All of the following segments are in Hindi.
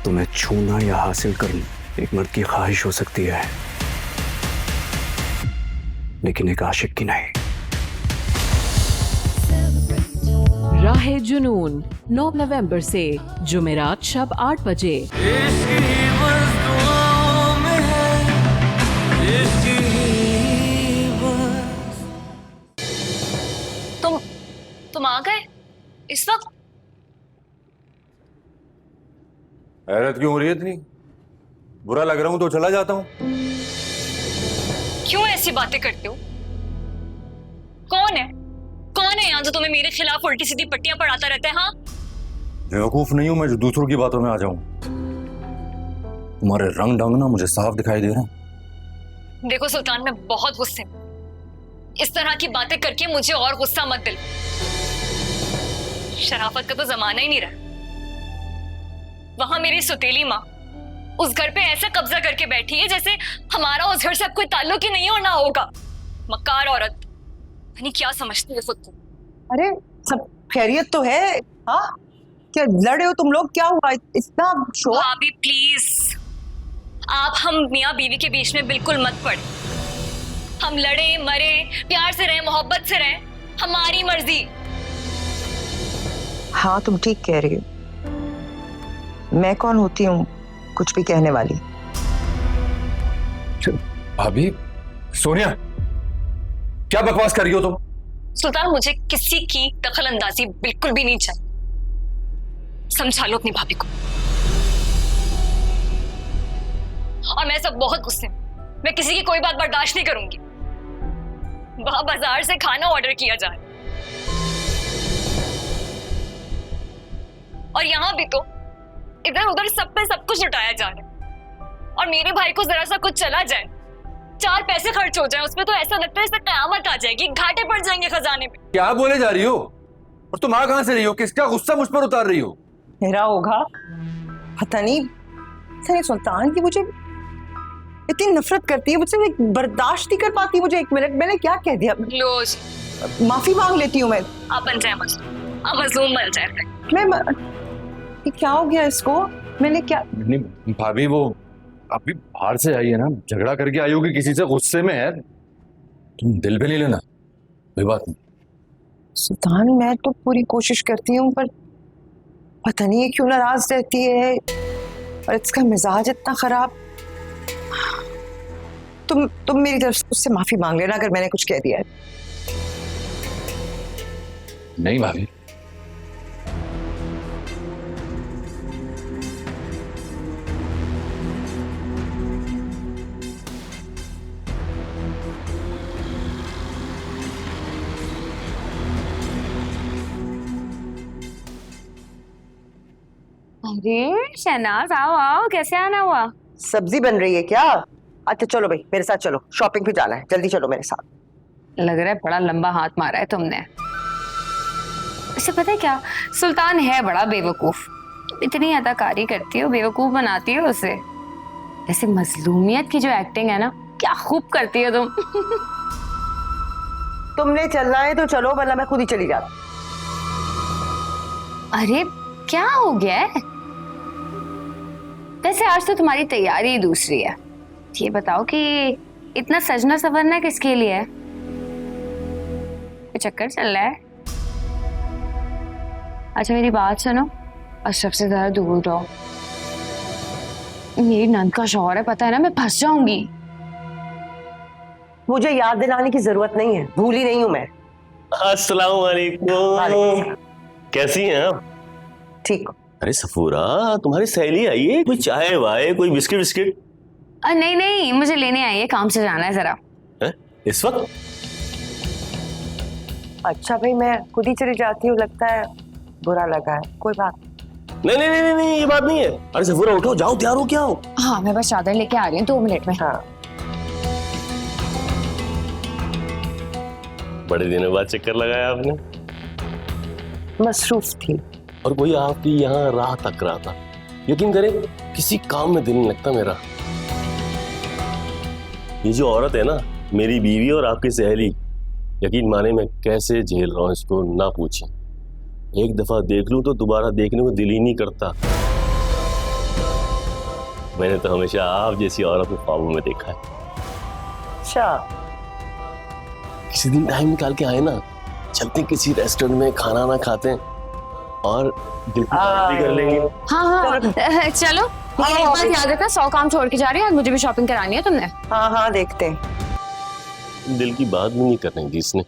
तुम्हें छूना या हासिल करना एक मर्द की ख्वाहिश हो सकती है, लेकिन एक आशिक की नहीं। राहे जुनून 9 नवंबर से जुमेरात शब 8 बजे। तुम आ गए इस वक्त? हैरत क्यों हो रही है इतनी? बुरा लग रहा हूं तो चला जाता हूं। क्यों ऐसी बातें करते हो? कौन है यहाँ जो तुम्हें मेरे खिलाफ उल्टी सीधी पट्टियां पढ़ाता रहता है? हाँ, बेवकूफ नहीं हूं मैं जो दूसरों की बातों में आ जाऊं। तुम्हारे रंग ढंग ना मुझे साफ दिखाई दे रहे हैं। देखो सुल्तान, मैं बहुत गुस्से में। इस तरह की बातें करके मुझे और गुस्सा मत दिल। शराफत का तो जमाना ही नहीं रहा। वहां मेरी सुतीली माँ उस घर पे ऐसा कब्जा करके बैठी है जैसे हमारा उस घर से अब कोई ताल्लुक ही नहीं होना होगा। मक्कार औरत, यानी क्या समझती है खुद को? अरे सब खैरियत तो है? हाँ, क्या लड़े हो तुम लोग? क्या हुआ इतना शोर? भाभी प्लीज, आप हम मियाँ बीवी के बीच में बिल्कुल मत पड़े। हम लड़े मरे, प्यार से रहे, मोहब्बत से रहे, हमारी मर्जी। हाँ तुम ठीक कह रही हो। मैं कौन होती हूँ कुछ भी कहने वाली? भाभी, सोनिया, क्या बकवास कर रही हो तुम? सुल्तान, मुझे किसी की दखल अंदाजी बिल्कुल भी नहीं चाहिए। समझा लो अपनी भाभी को। और मैं सब बहुत गुस्से में। मैं किसी की कोई बात बर्दाश्त नहीं करूंगी। वहां बाजार से खाना ऑर्डर किया जाए और यहाँ भी तो इधर उधर सब पे सब कुछ लुटाया जा रहा है। और मेरे भाई को जरा सा कुछ चला जाए, 4 पैसे खर्च हो जाए उसमें, तो ऐसा लगता है जैसे कयामत आ जाएगी, घाटे पड़ जाएंगे खजाने पे। क्या बोले जा रही हो? और तुम आ कहां से रही हो? किसका गुस्सा मुझ पर उतार रही हो? मेरा होगा पता नहीं सुल्तान की मुझे इतनी नफरत करती है मुझसे, मैं बर्दाश्त नहीं कर पाती। मुझे 1 मिनट, मैंने क्या कह दिया? लो जी, माफी मांग लेती हूँ मैं। आप बन जाए मजलूम, आप मजलूम बन जाए। ये क्या हो गया इसको? मैंने क्या? नहीं भाभी, वो अभी बाहर से आई है ना, झगड़ा करके आई होगी किसी से, गुस्से में है। तुम दिल पे नहीं लेना, कोई बात नहीं। सुल्तान, मैं तो पूरी कोशिश करती हूँ पर पता नहीं है क्यों नाराज रहती है और इसका मिजाज इतना खराब। तुम मेरी तरफ से उससे माफी मांग लेना अगर मैंने कुछ कह दिया है। नहीं भाभी, अरे शहनाज, आओ आओ, कैसे आना हुआ? सब्जी बन रही है क्या? अच्छा चलो भाई, मेरे साथ चलो, शॉपिंग पे जाना है, जल्दी चलो मेरे साथ। लग रहा है बड़ा लंबा हाथ मारा है तुमने। अच्छा पता है क्या, सुल्तान है बड़ा बेवकूफ। इतनी अदाकारी करती हो, बेवकूफ बनाती हो उसे। ऐसे मजलूमियत की जो एक्टिंग है ना, क्या खूब करती हो तुम। तुमने चलना है तो चलो, वरना मैं खुद ही चली जाती। अरे क्या हो गया है? वैसे आज तो तुम्हारी तैयारी दूसरी है। ये बताओ कि इतना सजना संवरना किसके लिए है? कोई चक्कर चल रहा है? अच्छा मेरी बात सुनो, अशरफ से जरा दूर रहो। मेरी नंद का शौहर है, पता है ना, मैं फंस जाऊंगी। मुझे याद दिलाने की जरूरत नहीं है, भूली नहीं हूं मैं। अस्सलाम वालेकुम। कैसी हैं आप? ठीक। अरे सफूरा, तुम्हारी सहेली आई है, कोई चाय वाय, कोई बिस्किट विस्किट? नहीं नहीं, मुझे लेने आई है, काम से जाना है जरा। इस वक्त? अच्छा भाई, मैं खुद ही चली जाती हूँ, लगता है बुरा लगा है, कोई बात नहीं नहीं नहीं नहीं, ये बात नहीं है। अरे सफूरा उठो, जाओ, तैयार हो क्या हो? हाँ मैं बस चादर लेके आ रही हूँ 2 मिनट में। हाँ। बड़े दिनों बाद चक्कर लगाया आपने। मसरूफ थी। और कोई आपकी यहाँ राह तक रहा था। यकीन करें, किसी काम में दिल नहीं लगता मेरा। ये जो औरत है ना, मेरी बीवी और आपकी सहेली, यकीन माने मैं कैसे झेल रहा हूँ इसको ना पूछें। एक दफा देख लूं तो दोबारा देखने को दिल ही नहीं करता। मैंने तो हमेशा आप जैसी औरत को ख्वाबों में देखा है। अच्छा, किसी दिन टाइम निकाल के आए ना, चलते किसी रेस्टोरेंट में खाना ना खाते हैं और दिल की बात भी कर लेंगे। हाँ चलो, लेकिन एक बात याद रखना, 100 काम छोड़ के जा रही है, मुझे भी शॉपिंग करानी है तुमने। हाँ हाँ देखते हैं। दिल की बात भी नहीं करने दी इसने।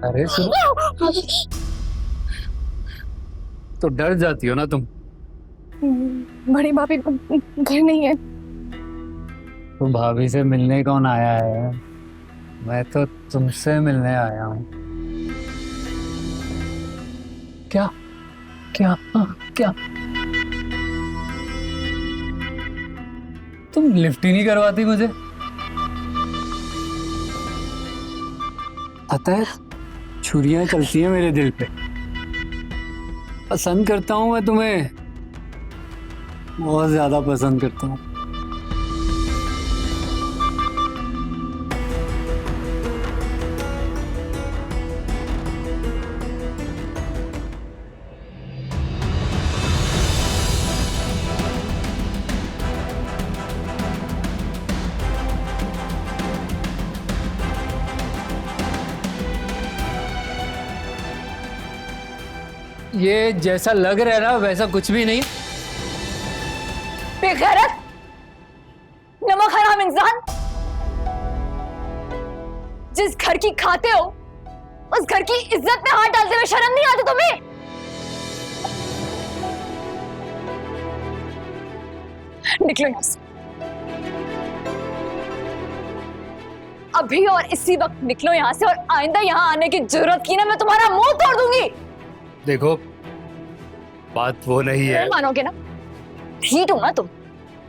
अरे सुनो, तो डर जाती हो ना तुम? बड़ी भाभी घर नहीं है। तो भाभी से मिलने कौन आया है? मैं तो तुमसे मिलने आया हूँ। क्या क्या क्या तुम लिफ्ट ही नहीं करवाती मुझे? पता है, छुरियां चलती हैं मेरे दिल पे। पसंद करता हूँ मैं तुम्हें, बहुत ज्यादा पसंद करता हूँ। ये जैसा लग रहा है ना वैसा कुछ भी नहीं। बेगैरत, नमक हराम इंसान, जिस घर की खाते हो उस घर की इज्जत में हाथ डालते हुए शर्म नहीं आती तुम्हें? निकलो यहां से, अभी और इसी वक्त निकलो यहां से, और आइंदा यहां आने की जरूरत की ना मैं तुम्हारा मुंह तोड़ दूंगी। देखो, बात वो नहीं है। मानोगे ना, ठीक हो ना तुम,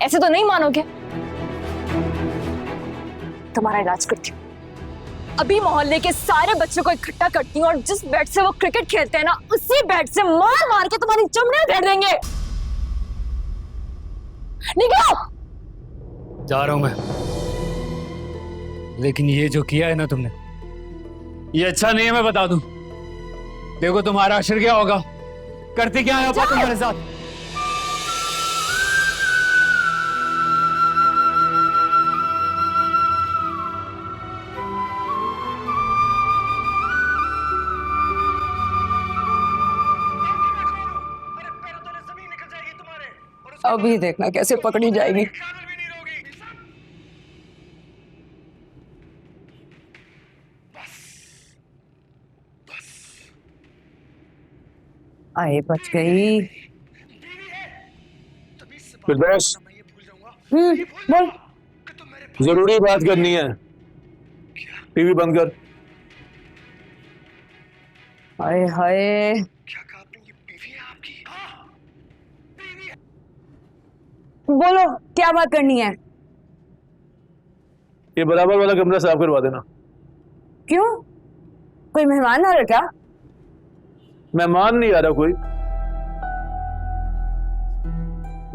ऐसे तो नहीं मानोगे। तुम्हारा इलाज करती हूँ, अभी मोहल्ले के सारे बच्चों को इकट्ठा करती हूँ और जिस बैट से वो क्रिकेट खेलते हैं ना, उसी बैट से मार मार के तुम्हारी चमड़े उधेड़ देंगे। निकलो। जा रहा हूं मैं, लेकिन ये जो किया है ना तुमने, ये अच्छा नहीं है, मैं बता दूं। देखो तुम्हारा आखिर क्या होगा, करते क्या है अपा तुम्हारे साथ। अभी देखना कैसे पकड़ी जाएगी। आए, बच गई। फिरदौस, बोल। जरूरी बात करनी है, टीवी बंद कर। हाय हाय, बोलो क्या बात करनी है? ये बराबर वाला कमरा साफ करवा देना। क्यों, कोई मेहमान आ रहा है क्या? मेहमान नहीं आ रहा कोई,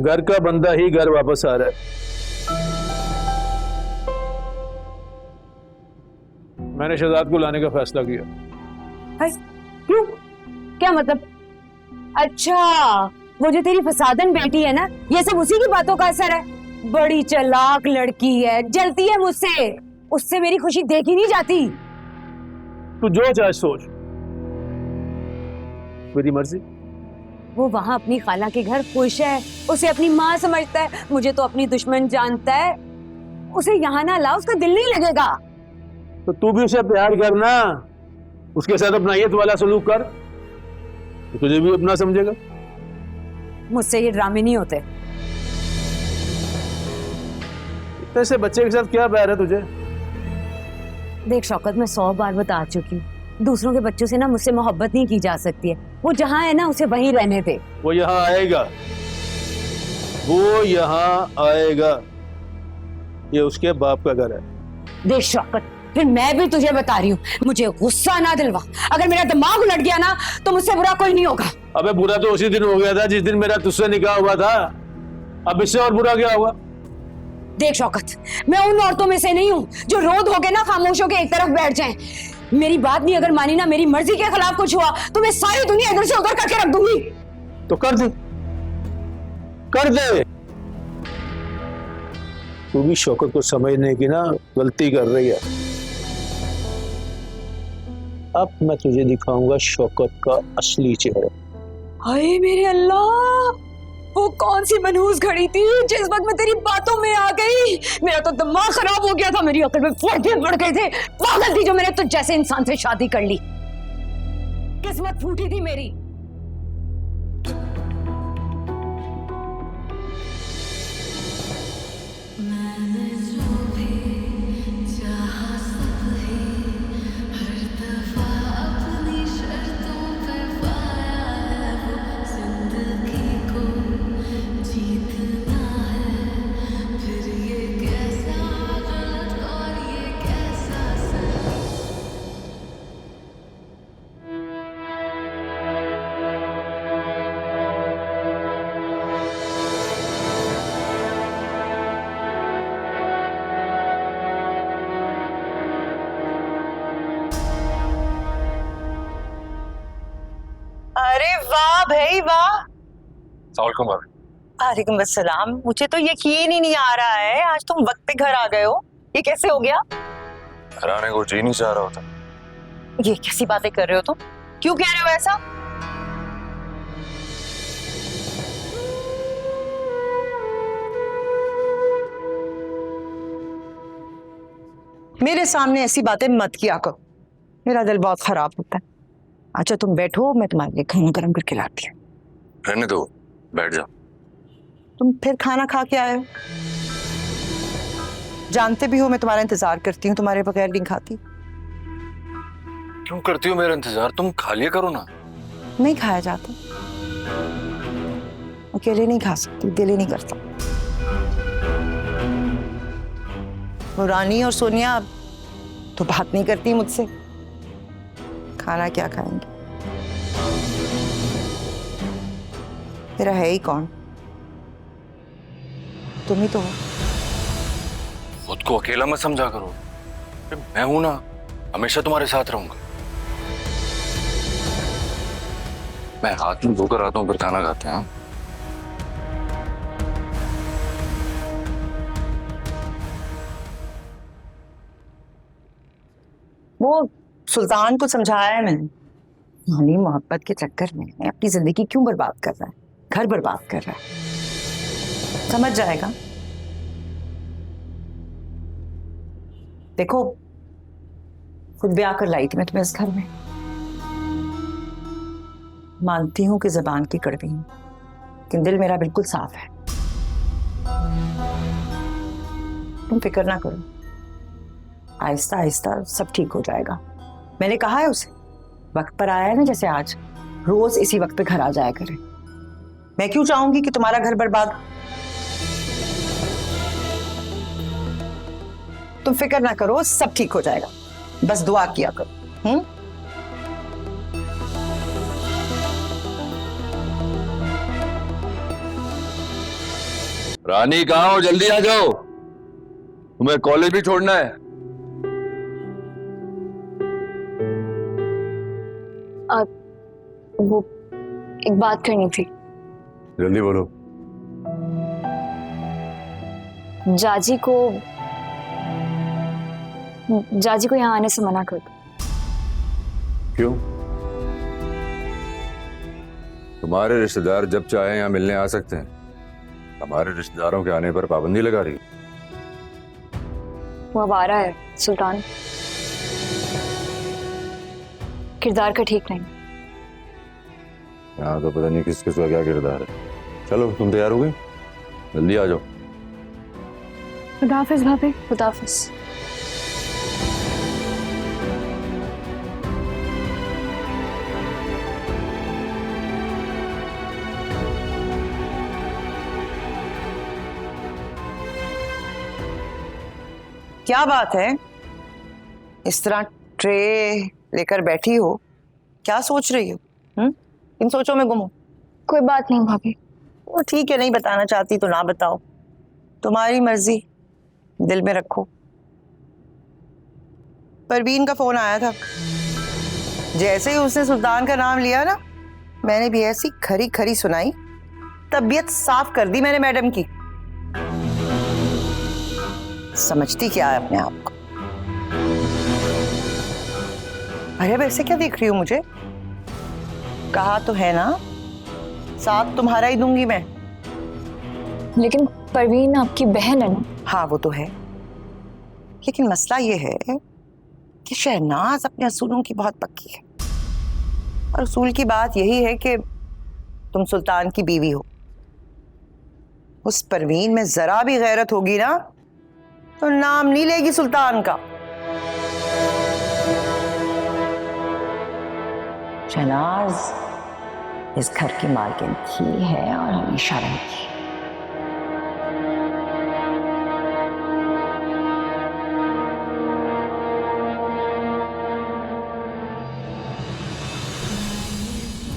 घर का बंदा ही घर वापस आ रहा है। मैंने शहजाद को लाने का फैसला किया। हाय, क्यों, क्या मतलब? अच्छा, वो जो तेरी फसादन बेटी है ना, ये सब उसी की बातों का असर है। बड़ी चालाक लड़की है, जलती है मुझसे, उससे मेरी खुशी देखी नहीं जाती। तू जो चाहे सोच, मेरी मर्जी। वो वहां अपनी खाला के घर खुश है, उसे अपनी माँ समझता है, मुझे तो अपनी दुश्मन जानता है। उसे यहाँ ना ला, उसका दिल नहीं लगेगा। तो तू भी उसे प्यार करना, उसके साथ अपनायत वाला सलूक कर, तो तुझे भी अपना समझेगा। मुझसे ये ड्रामे नहीं होते। ऐसे बच्चे के साथ क्या प्यार है तुझे? देख शौकत, मैं 100 बार बता चुकी हूँ, दूसरों के बच्चों से ना मुझसे मोहब्बत नहीं की जा सकती है। वो जहाँ है ना, उसे वहीं रहने दे। वो यहाँ आएगा, वो यहाँ आएगा, ये उसके बाप का घर है। देख शौकत, फिर मैं भी तुझे बता रही हूँ, मुझे गुस्सा ना दिलवा। अगर मेरा दिमाग उलट गया ना, तो मुझसे बुरा कोई नहीं होगा। अबे बुरा तो उसी दिन हो गया था जिस दिन मेरा तुझसे निकाह हुआ था, अब इससे और बुरा क्या होगा? देख शौकत, मैं उन औरतों में से नहीं हूँ जो रोद हो के ना खामोश होके एक तरफ बैठ जाएं। मेरी बात नहीं अगर मानी ना, मेरी मर्जी के खिलाफ कुछ हुआ तो मैं सारी दुनिया इधर से उधर करके रख दूंगी। तो कर दे, कर दे। तू भी शौकत को समझने की ना गलती कर रही है। अब मैं तुझे दिखाऊंगा शौकत का असली चेहरा। हाय मेरे अल्लाह, वो कौन सी मनहूस घड़ी थी जिस वक्त मैं तेरी बातों में आ गई। मेरा तो दिमाग खराब हो गया था, मेरी अकल में पर्दे पड़ गए थे। पागल थी जो मैंने तुझ जैसे इंसान से शादी कर ली। किस्मत फूटी थी मेरी। अरे वाह भाई वाह। वालेकुम। वालेकुम अस्सलाम। मुझे तो यकीन ही नहीं आ रहा है आज तुम वक्त पे घर आ गए हो। ये कैसे हो गया? घर आने को जी नहीं चाह रहा होता। ये कैसी बातें कर रहे हो तुम? क्यों कह रहे हो ऐसा? मेरे सामने ऐसी बातें मत किया करो, मेरा दिल बहुत खराब होता है। अच्छा तुम बैठो, मैं तुम्हारे लिए खाना गर्म करके लाती हूँ। रहने दो, बैठ जाओ। तुम फिर खाना खा के आए हो? जानते भी हो मैं तुम्हारा इंतजार करती हूँ, तुम्हारे बगैर नहीं खाती। क्यों करती हो मेरा इंतजार? तुम खा लिया करो ना। नहीं खाया जाता, अकेले नहीं खा सकती, दिल ही नहीं करता। वो रानी और सोनिया तो बात नहीं करती मुझसे, खाना क्या खाएंगे? तेरा है ही कौन? तुम ही तो हो। खुद को अकेला मत समझा करो। मैं हूं ना, हमेशा तुम्हारे साथ रहूंगा। मैं हाथ में धोकर आता हूँ, फिर खाना खाते हैं। वो सुल्तान को समझाया है मैंने, मानी मोहब्बत के चक्कर में अपनी जिंदगी क्यों बर्बाद कर रहा है, घर बर्बाद कर रहा है। समझ जाएगा। देखो खुद ब्याह कर लाई थी मैं तुम्हें इस घर में। मानती हूं कि जबान की कड़वी हूं, लेकिन दिल मेरा बिल्कुल साफ है। तुम फिक्र ना करो, आहिस्ता आहिस्ता सब ठीक हो जाएगा। मैंने कहा है उसे, वक्त पर आया है ना जैसे आज, रोज इसी वक्त पे घर आ जाया करे। मैं क्यों चाहूंगी कि तुम्हारा घर बर्बाद। तुम फिक्र ना करो, सब ठीक हो जाएगा, बस दुआ किया करो। रानी कहाँ हो? जल्दी आ जाओ, तुम्हें कॉलेज भी छोड़ना है। वो एक बात करनी थी। जल्दी बोलो। जाजी को यहाँ आने से मना कर दो। क्यों? तुम्हारे रिश्तेदार जब चाहे यहाँ मिलने आ सकते हैं, हमारे रिश्तेदारों के आने पर पाबंदी लगा रही। वो अब आ रहा है सुल्तान, किरदार का ठीक नहीं। यहाँ तो पता नहीं किस किस का क्या किरदार है। चलो तुम तैयार हो गई, जल्दी आ जाओ। खुदाफिज भाभी। खुदाफिज। क्या बात है, इस तरह ट्रे लेकर बैठी हो, क्या सोच रही हो? इन सोचों में गुम हो? कोई बात नहीं भाभी। वो ठीक है, नहीं बताना चाहती तो ना बताओ, तुम्हारी मर्जी, दिल में रखो। परवीन का फोन आया था, जैसे ही उसने सुल्तान का नाम लिया ना, मैंने भी ऐसी खरी खरी सुनाई, तबीयत साफ कर दी मैंने मैडम की। समझती क्या है अपने आप को? अरे वैसे क्या देख रही हो मुझे? कहा तो है ना, साथ तुम्हारा ही दूंगी मैं। लेकिन परवीन आपकी बहन है ना। हाँ वो तो है, लेकिन मसला ये है कि शहनाज अपने असूलों की बहुत पक्की है। और असूल की बात यही है कि तुम सुल्तान की बीवी हो। उस परवीन में जरा भी गैरत होगी ना तो नाम नहीं लेगी सुल्तान का। शहनाज इस घर की मालकिन थी, है और हमेशा रहेगी।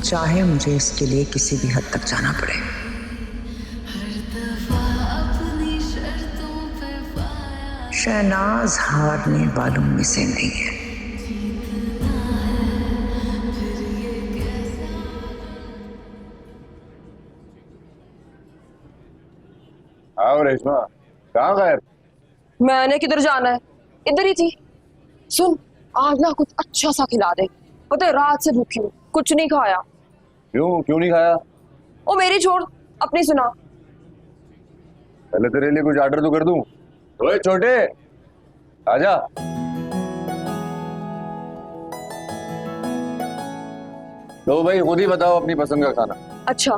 चाहे मुझे इसके लिए किसी भी हद तक जाना पड़े। शहनाज हारने वालों में से नहीं है। आओ रेशमा, कहाँ गए? मैंने किधर जाना है, इधर ही थी। सुन, आज ना कुछ अच्छा सा खिला दे, पता है रात से भूखी हूँ, कुछ नहीं खाया। क्यों नहीं खाया? ओ मेरी छोड़, अपनी सुना। पहले तेरे लिए कुछ ऑर्डर तो कर दूं। ओए छोटे, आजा। लो भाई, खुद ही बताओ अपनी पसंद का खाना। अच्छा,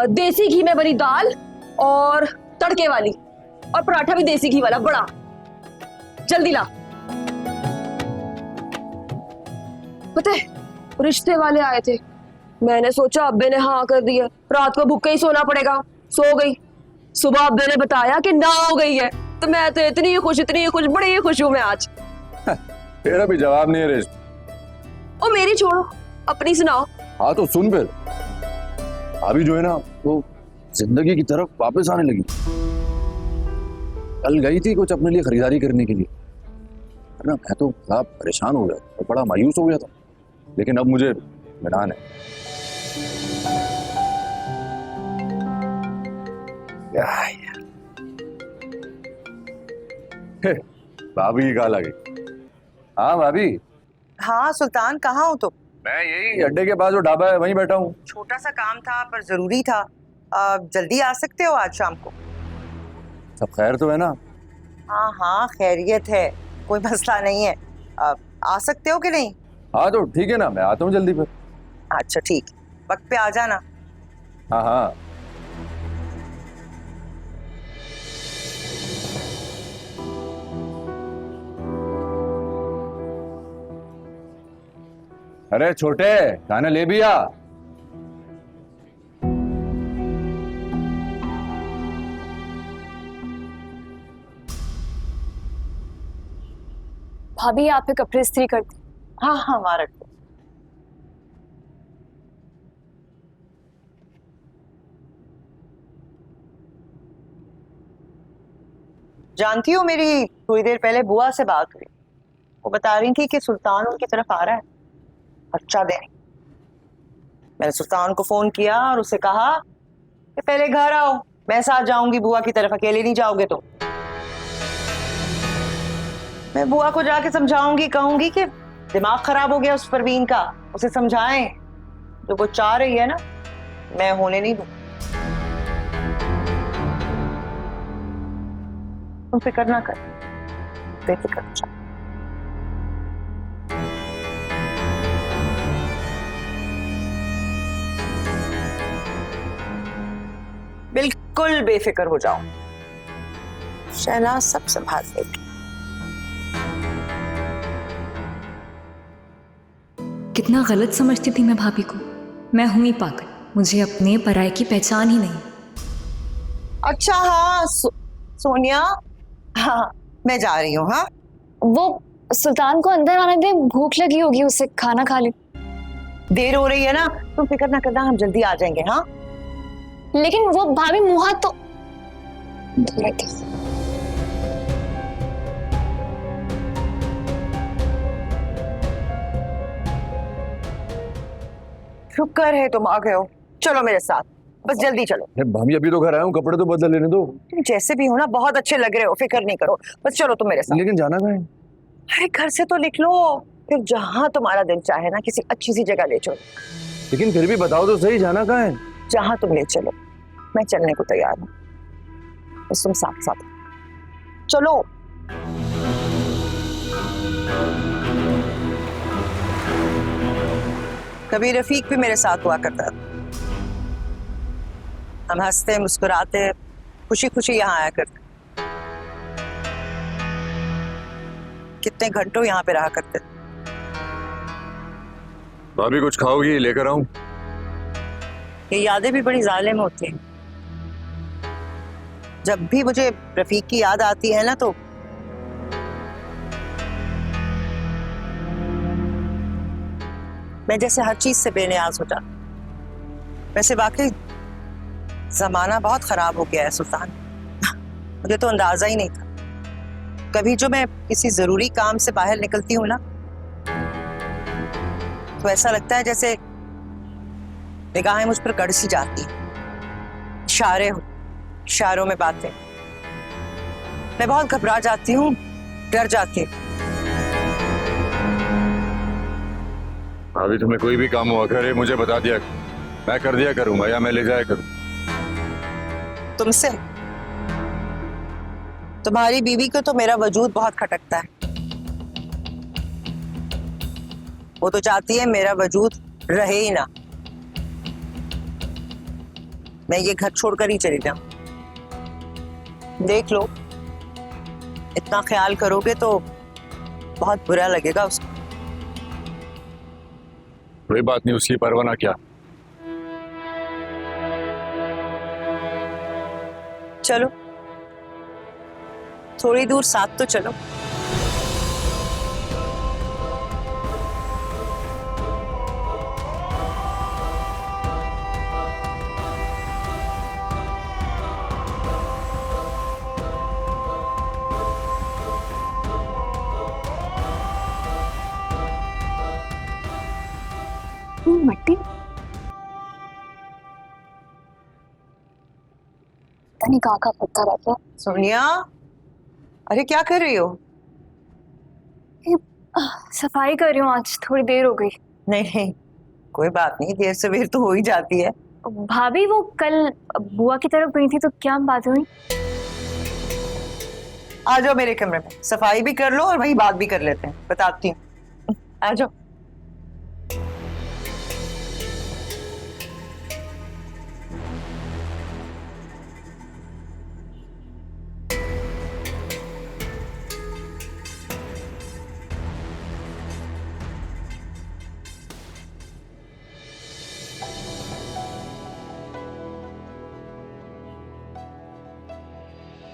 देसी घी में बनी दाल और तड़के वाली, और पराठा भी देसी घी वाला बड़ा। जल्दी ला। पता है रिश्ते वाले आए थे, मैंने सोचा अब्बे ने हाँ कर दिया, रात को भूखे ही सोना पड़ेगा, सो गई। सुबह अब्बे ने बताया कि ना हो गई है, तो मैं तो इतनी ही खुश, बड़ी ही खुश हूं मैं आज। तेरा भी जवाब नहीं है रेश। ओ मेरी छोड़ो, अपनी सुनाओ। हाँ तो सुन फिर। अभी जो है ना वो जिंदगी की तरफ वापस आने लगी। कल गई थी कुछ अपने लिए खरीदारी करने के लिए, है ना। मैं तो बड़ा परेशान हो गया और बड़ा मायूस हो गया था, लेकिन अब मुझे मैदान है। भाभी की कॉल आ गई। हाँ भाभी। हाँ सुल्तान, कहाँ हो तुम? मैं यही अड्डे के पास जो ढाबा है वहीं बैठा हूँ। छोटा सा काम था पर जरूरी था। जल्दी आ सकते हो आज शाम को? सब खैर तो है ना? हाँ हाँ खैरियत है, कोई मसला नहीं है। आ सकते हो कि नहीं? हाँ तो ठीक है ना, मैं आता हूँ जल्दी फिर। अच्छा ठीक, वक्त पे आ जाना। हाँ हाँ। अरे छोटे, खाना ले भी आ। भाभी आप पे कपड़े इस्त्री करती। हाँ हाँ वहाँ रख दो। जानती हो मेरी थोड़ी देर पहले बुआ से बात हुई, वो बता रही थी कि सुल्तान उनकी तरफ आ रहा है बच्चा देने। मैंने सुल्तान को फोन किया और उसे कहा कि पहले घर आओ, मैं साथ जाऊंगी बुआ की तरफ, अकेले नहीं जाओगे तो। मैं बुआ को जाके समझाऊंगी, कहूंगी कि दिमाग खराब हो गया उस परवीन का, उसे समझाएं। जो वो चाह रही है ना, मैं होने नहीं दूं। तुम फिक्र ना कर, बेफिक्र हो जाओ। बिल्कुल बेफिक्र हो जाओ, शहनाज सब संभाल लेगी। कितना गलत समझती थी मैं भाभी को। मैं हूं ही पागल, मुझे अपने पराये की पहचान ही नहीं। अच्छा हाँ सोनिया, हाँ मैं जा रही हूँ। हाँ वो सुल्तान को अंदर आने दे, भूख लगी होगी उसे, खाना खा ले। देर हो रही है ना, तुम फिक्र ना करना, हम जल्दी आ जाएंगे। हाँ लेकिन वो भाभी मुंह हाथ तो शुक्र है तुम आ गए हो। चलो मेरे साथ, बस जल्दी चलो। भाभी अभी तो घर आया हूँ, कपड़े तो बदल लेने दो। तुम जैसे भी हो ना बहुत अच्छे लग रहे हो, फिक्र नहीं करो, बस चलो तुम मेरे साथ। लेकिन जाना कहाँ है? अरे घर से तो निकलो, फिर जहां तुम्हारा दिल चाहे ना किसी अच्छी सी जगह ले चलो। लेकिन फिर भी बताओ तो सही, जाना कहाँ है? जहां तुम ले चलो, मैं चलने को तैयार हूँ, बस तुम साथ साथ चलो। कभी रफीक भी मेरे साथ हुआ करता था, हम हंसते मुस्कुराते खुशी खुशी यहाँ आया करते, कितने घंटों यहाँ पे रहा करते। भाभी कुछ खाओगी? लेकर आऊं? ये यादें भी बड़ी जालिम होती हैं। जब भी मुझे रफीक की याद आती है ना तो मैं जैसे हर चीज से बेनियाज हो जाती। वैसे वाकई जमाना बहुत खराब हो गया है सुल्तान, मुझे तो अंदाजा ही नहीं था। कभी जो मैं किसी जरूरी काम से बाहर निकलती हूँ ना तो ऐसा लगता है जैसे निगाहें मुझ पर कड़ सी जाती, इशारों में बातें। मैं बहुत घबरा जाती हूँ, डर जाती हूँ। भाभी तुम्हें कोई भी काम हुआ करे मुझे बता दिया, मैं कर दिया करूंगा या मैं ले जाया करूँ। तुमसे? तुम्हारी बीवी को तो मेरा वजूद बहुत खटकता है, वो तो चाहती है मेरा वजूद रहे ही ना, मैं ये घर छोड़कर ही चली जाऊं। देख लो, इतना ख्याल करोगे तो बहुत बुरा लगेगा उसको। कोई बात नहीं, उसकी परवाह ना क्या। चलो थोड़ी दूर साथ तो चलो। मट्टी नहीं, कहाँ का पत्ता रहता है। सोनिया, अरे क्या कर रही हो? सफाई कर रही हूँ, आज थोड़ी देर हो गई। नहीं कोई बात नहीं, देर सवेर तो हो ही जाती है। भाभी वो कल बुआ की तरफ गई थी तो क्या बात हुई? आ जाओ मेरे कमरे में, सफाई भी कर लो और वही बात भी कर लेते हैं, बताती हूँ। आ जाओ।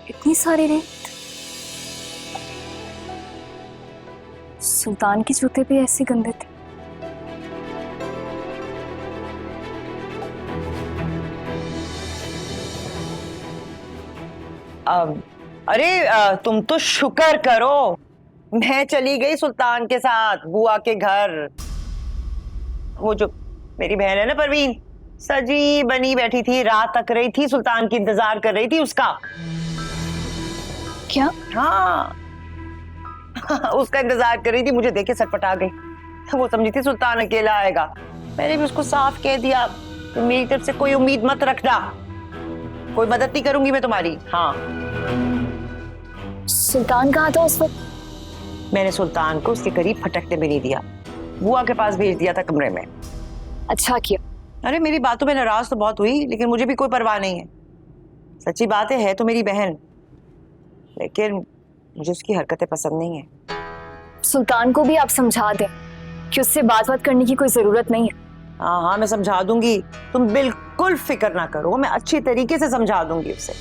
इतनी सारी रेत। सुल्तान के जूते भी ऐसे गंदे थे। तुम तो शुक्र करो, मैं चली गई सुल्तान के साथ बुआ के घर। वो जो मेरी बहन है ना परवीन, सजी बनी बैठी थी, रात तक रही थी, सुल्तान की इंतजार कर रही थी उसका। क्या? हाँ उसका इंतजार कर रही थी, मुझे देख के सटपटा गई। वो समझी थी सुल्तान अकेला आएगा। मैंने भी उसको साफ कह दिया, मेरी तरफ से कोई उम्मीद मत रखना, कोई मदद नहीं करूंगी मैं तुम्हारी। हाँ। सुल्तान कहाँ था उस वक्त? मैंने सुल्तान को उसके करीब फटकने भी नहीं दिया, बुआ के पास भेज दिया था कमरे में। अच्छा किया। अरे मेरी बातों में नाराज तो बहुत हुई, लेकिन मुझे भी कोई परवाह नहीं है। सच्ची बात है तो मेरी बहन, लेकिन मुझे उसकी हरकतें पसंद नहीं है। सुल्तान को भी आप समझा दें कि उससे बात करने की कोई जरूरत नहीं है। हाँ हाँ मैं समझा दूंगी, तुम बिल्कुल फिक्र ना करो, मैं अच्छी तरीके से समझा दूंगी उसे।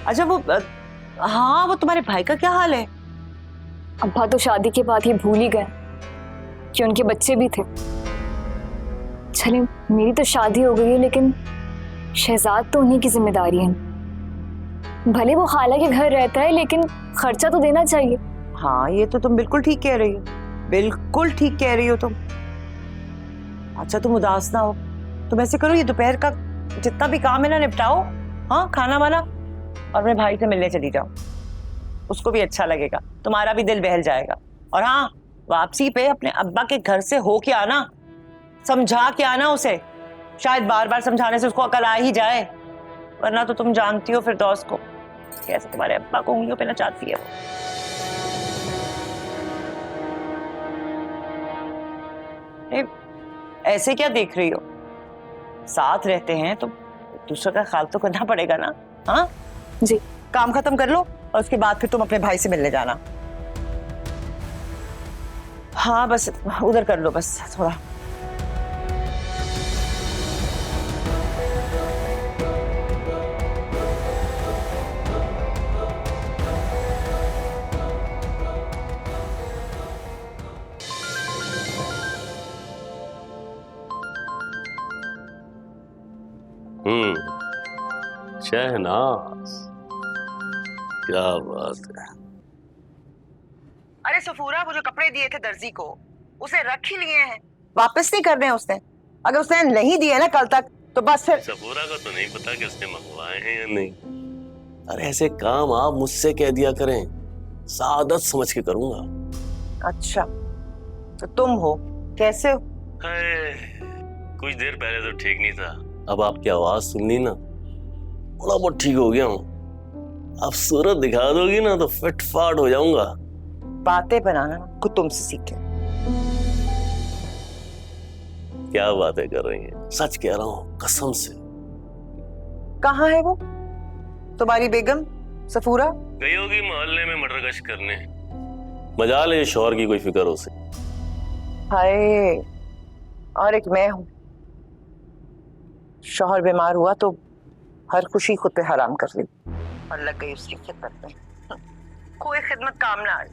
अच्छा वो हाँ, वो तुम्हारे भाई का क्या हाल है? अब्बा तो शादी के बाद ही भूल ही गए कि उनके बच्चे भी थे। चले, मेरी तो शादी हो गई है, लेकिन शहजाद तो उन्हीं की जिम्मेदारी है। भले वो खाला के घर रहता है, लेकिन खर्चा तो देना चाहिए। हाँ ये तो तुम बिल्कुल ठीक कह रही हो, बिल्कुल ठीक कह रही हो तुम। अच्छा तुम उदास ना हो, तुम ऐसे करो, ये दोपहर का जितना भी काम है ना निपटाओ, हाँ खाना वाना, और अपने भाई से मिलने चली जाओ। उसको भी अच्छा लगेगा, तुम्हारा भी दिल बहल जाएगा। और हाँ, वापसी पे अपने अब्बा के घर से हो के आना, समझा के आना उसे। शायद बार बार समझाने से उसको अकल आ ही जाए, वरना तो तुम जानती हो फिरदौस को, कैसे तुम्हारे अब्बा को उंगलियों पे नचाती है वो। ऐसे क्या देख रही हो? साथ रहते हैं तो दूसरे का ख्याल तो करना पड़ेगा ना। हाँ जी। काम खत्म कर लो और उसके बाद फिर तुम अपने भाई से मिलने जाना। हाँ बस उधर कर लो बस थोड़ा। शहनाज, क्या बात है। अरे सफूरा, वो जो कपड़े दिए थे दर्जी को, उसे रख ही लिए हैं, वापस नहीं करने उसने। अगर उसने नहीं दिए ना कल तक तो बस फिर। सफूरा को तो नहीं पता कि उसने मंगवाए हैं या नहीं। अरे ऐसे काम आप मुझसे कह दिया करें, सादत समझ के करूंगा। अच्छा तो तुम हो, कैसे हो? कुछ देर पहले तो ठीक नहीं था, अब आपकी आवाज सुन ली ना, थोड़ा बहुत ठीक हो गया हूँ। अब सूरत दिखा दोगी ना तो फिट फाट हो जाऊंगा। बातें बनाना खुद तुमसे सीखे। क्या बातें कर रही हैं? सच कह रहा हूँ कसम से। कहाँ है वो तुम्हारी बेगम सफूरा? गई होगी मोहल्ले में मटर गश्त करने। मजाल है शौहर की कोई फिक्र उसे। हाय, और एक मैं हूँ, शौहर बीमार हुआ तो हर खुशी खुद पे हराम कर ली और लग गई उसकी खिदमत में। कोई खिदमत काम ना आई,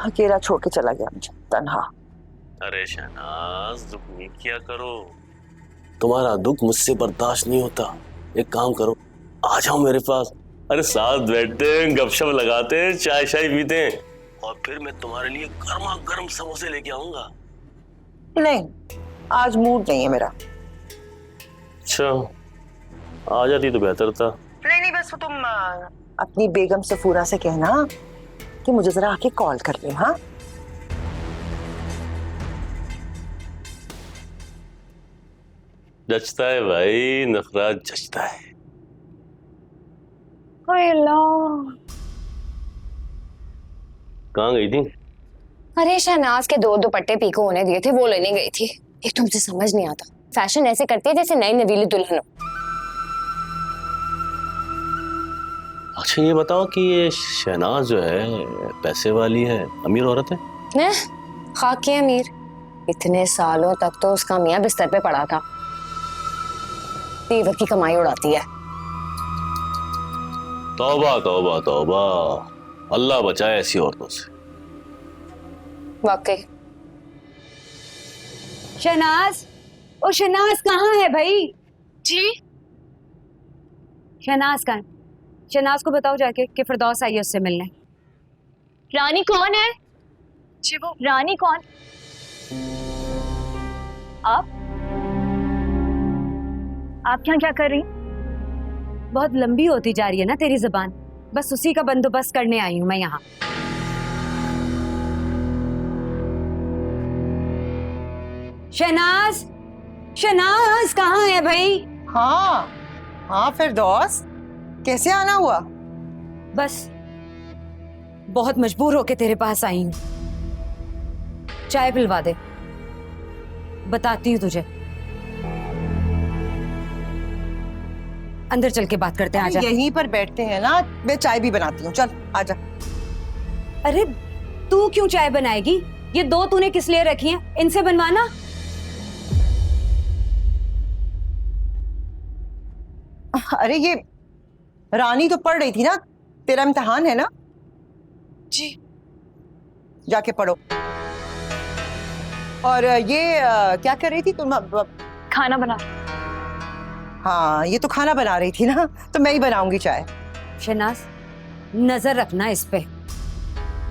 अकेला छोड़ के चला गया मुझे तन्हा। अरे शहनाज, दुख नहीं किया करो, तुम्हारा दुख मुझसे बर्दाश्त नहीं होता। एक काम करो, आ जाओ मेरे पास। अरे साथ बैठते हैं, गपशप लगाते हैं, चाय शाय पीते हैं, और फिर मैं तुम्हारे लिए गर्मा गर्म समोसे लेके आऊंगा। नहीं, आज मूड नहीं है मेरा। अच्छा, आ जाती तो बेहतर था। नहीं नहीं, बस वो तुम अपनी बेगम सफूरा से कहना कि मुझे जरा आके कॉल कर ले। हाँ जचता है भाई, नखरा जचता है। कहाँ गई थी? अरे शहनाज के 2 दुपट्टे पीको होने दिए थे, वो लेने गई थी। एक तो मुझे समझ नहीं आता, फैशन ऐसे करती है जैसे नई नवीली दुल्हन हो। अच्छा ये बताओ कि ये शहनाज जो है पैसे वाली है, अमीर औरत है? ने खाकी अमीर, इतने सालों तक तो उसका मियाँ बिस्तर पे पड़ा था, दीवर की कमाई उड़ाती है। तौबा तौबा तौबा, अल्लाह बचाए ऐसी औरतों से। वाकई। शहनाज, ओ शहनाज कहाँ है भाई? जी शहनाज कहाँ है? शहनाज को बताओ जाके कि फिरदौस आई है उससे मिलने। रानी कौन है? जी वो रानी कौन? आप यहाँ क्या कर रही? बहुत लंबी होती जा रही है ना तेरी जुबान, बस उसी का बंदोबस्त करने आई हूं मैं यहाँ। शहनाज, शहनाज कहाँ है भाई? हाँ हाँ फिरदौस, कैसे आना हुआ? बस बहुत मजबूर होके तेरे पास आई हूं। चाय पिलवा दे, बताती हूँ तुझे। अंदर चल के बात करते हैं, आजा। यहीं पर बैठते हैं ना, मैं चाय भी बनाती हूँ, चल आजा। अरे तू क्यों चाय बनाएगी? ये 2 तूने किस लिए रखी हैं? इनसे बनवाना। अरे ये रानी तो पढ़ रही थी ना, तेरा इम्तिहान है ना? जी। जाके पढ़ो। और ये क्या कर रही थी तुम? खाना बना। हाँ ये तो खाना बना रही थी ना, तो मैं ही बनाऊंगी चाय। शहनाज नजर रखना इस पे,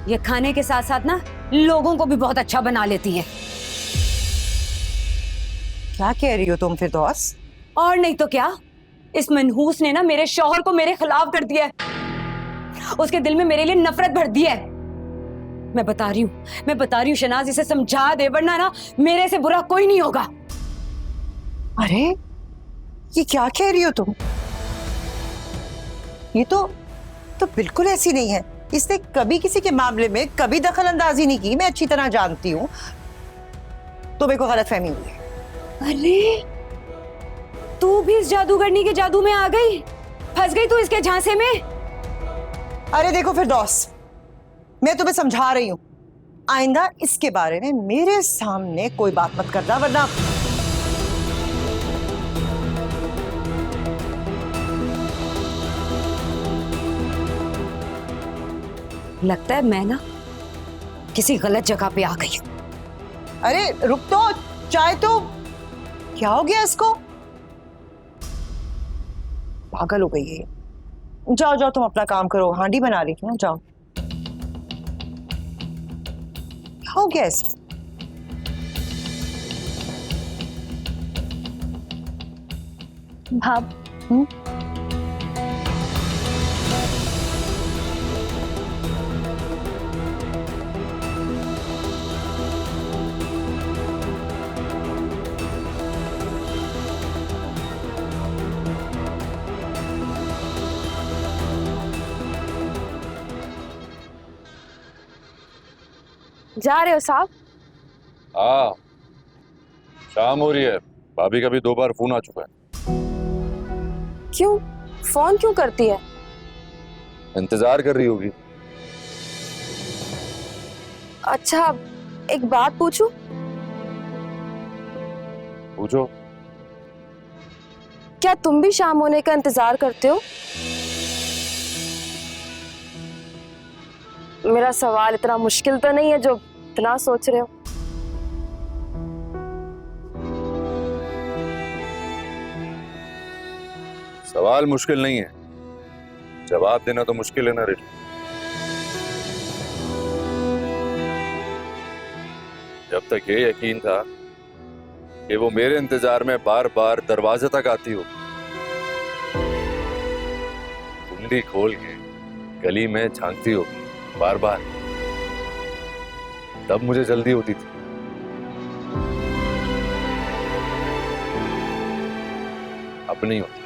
ये खाने के साथ साथ ना लोगों को भी बहुत अच्छा बना लेती है। क्या कह रही हो तुम फिरदौस? और नहीं तो क्या, इस मनहूस ने ना मेरे शौहर को मेरे खिलाफ कर दिया है। उसके दिल में मेरे लिए नफरत भर दी है। मैं बता रही हूँ शनाज, इसे समझा दे, वरना ना मेरे से बुरा कोई नहीं होगा। अरे ये क्या कह रही हो तुम? ये तो बिल्कुल ऐसी नहीं है। इसने कभी किसी के मामले में कभी दखल अंदाजी नहीं की, मैं अच्छी तरह जानती हूँ। तो मेरे को गलतफहमी हुई है। अरे तू भी इस जादूगरनी के जादू में आ गई, फंस गई तू इसके झांसे में। अरे देखो फिरदौस, मैं तुम्हें समझा रही हूँ, आइंदा इसके बारे में मेरे सामने कोई बात मत करना, वरना लगता है मैं ना किसी गलत जगह पे आ गई हूँ। अरे रुक तो, चाय तो क्या हो गया इसको? पागल हो गई है। जाओ जाओ तुम अपना काम करो, हांडी बना रही थी ना, जाओ। क्या हो गया इसको? भाब, जा रहे हो साहब? हाँ, शाम हो रही है। भाभी का भी 2 बार फोन आ चुका है। क्यों? फोन क्यों करती है? इंतजार कर रही होगी। अच्छा, एक बात पूछूं? पूछो। क्या तुम भी शाम होने का इंतजार करते हो? मेरा सवाल इतना मुश्किल तो नहीं है जो इतना सोच रहे हो। सवाल मुश्किल नहीं है, जवाब देना तो मुश्किल है ना रे। जब तक ये यकीन था कि वो मेरे इंतजार में बार बार दरवाजे तक आती हो, कुंडी खोल के गली में झांकती हो बार बार, तब मुझे जल्दी होती थी। अब नहीं होती।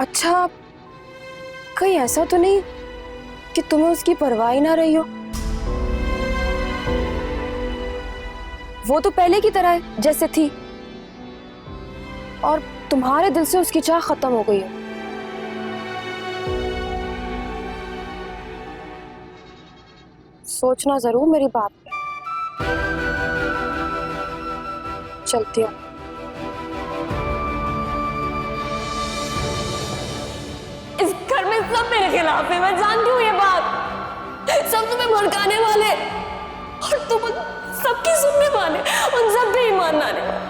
अच्छा, कहीं ऐसा तो नहीं कि तुम्हें उसकी परवाह ही ना रही हो? वो तो पहले की तरह है जैसे थी, और तुम्हारे दिल से उसकी चाह खत्म हो गई है। सोचना जरूर मेरी बात पे। चलती हूँ। इस घर में सब मेरे खिलाफ है, मैं जानती हूँ ये बात। सब तुम्हें भड़काने वाले और तुम सबकी सुनने वाले, उन सब पे ईमान लाने वाले।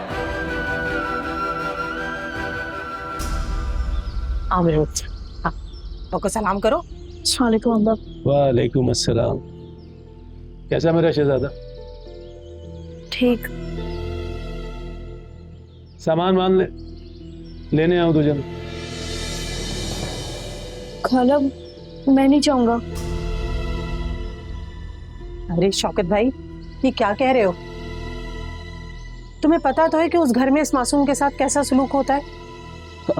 आओ मेरे बच्चे, हाँ को सलाम करो। वालेकुम अस्सलाम। कैसा मेरा शहजादा? ठीक। सामान मान ले, लेने आऊं तुझे। खाला, मैं नहीं चाहूंगा। अरे शौकत भाई, ये क्या कह रहे हो? तुम्हें पता तो है कि उस घर में इस मासूम के साथ कैसा सलूक होता है।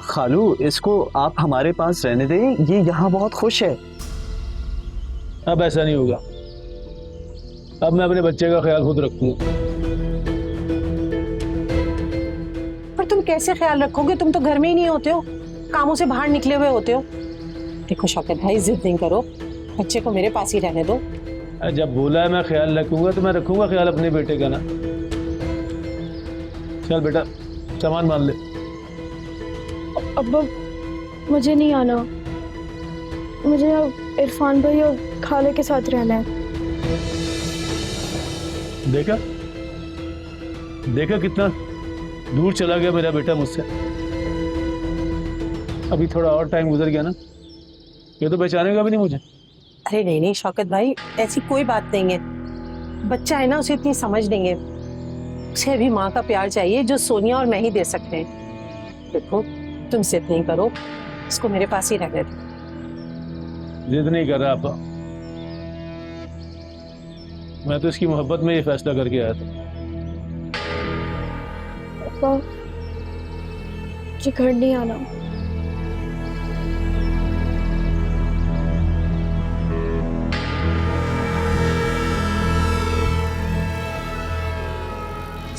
खालू, इसको आप हमारे पास रहने दें, ये यहाँ बहुत खुश है। अब ऐसा नहीं होगा, अब मैं अपने बच्चे का ख्याल खुद रखूंगा। पर तुम कैसे ख्याल रखोगे? तुम तो घर में ही नहीं होते हो, कामों से बाहर निकले हुए होते हो। देखो शौकत भाई, जिद नहीं करो, बच्चे को मेरे पास ही रहने दो। जब बोला है मैं ख्याल रखूंगा तो मैं रखूंगा ख्याल अपने बेटे का ना। चल बेटा, सामान मान ले। अब्बा, मुझे नहीं आना, मुझे इरफान भाई और खाले के साथ रहना है। देखा देखा कितना दूर चला गया मेरा बेटा मुझसे। अभी थोड़ा और टाइम गुजर गया ना, ये तो पहचानेगा भी नहीं मुझे। अरे नहीं नहीं शौकत भाई, ऐसी कोई बात नहीं है। बच्चा है ना, उसे इतनी समझ नहीं है। उसे अभी माँ का प्यार चाहिए जो सोनिया और मैं ही दे सकते हैं। देखो तुम जिद नहीं करो, इसको मेरे पास ही रहने दो। जिद नहीं कर रहा आपा, मैं तो इसकी मोहब्बत में ये फैसला करके आया था। मुझे घर नहीं आना।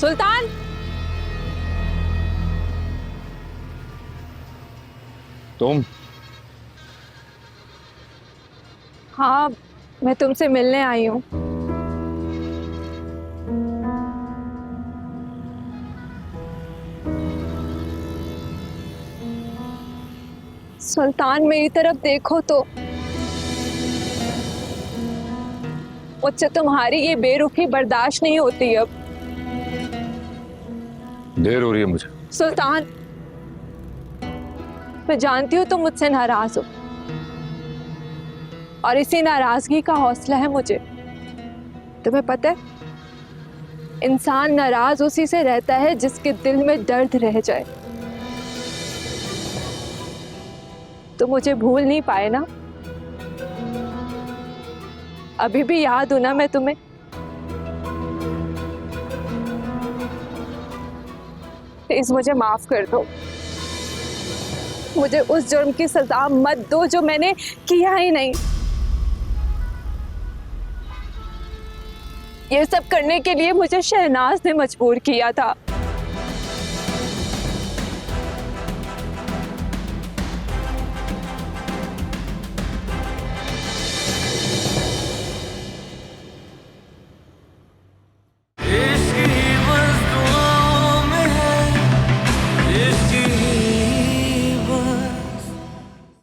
सुल्तान, तुम हाँ, मैं तुमसे मिलने आई हूँ। सुल्तान मेरी तरफ देखो तो। मुझसे तुम्हारी ये बेरुखी बर्दाश्त नहीं होती अब। देर हो रही है मुझे। सुल्तान, मैं जानती हूँ तुम मुझसे नाराज हो और इसी नाराजगी का हौसला है मुझे। तुम्हें पता है, इंसान नाराज उसी से रहता है जिसके दिल में दर्द रह जाए। तो मुझे भूल नहीं पाए ना? अभी भी याद हूं ना मैं तुम्हें? प्लीज मुझे माफ कर दो। मुझे उस जुर्म की सजा मत दो जो मैंने किया ही नहीं। ये सब करने के लिए मुझे शहनाज ने मजबूर किया था।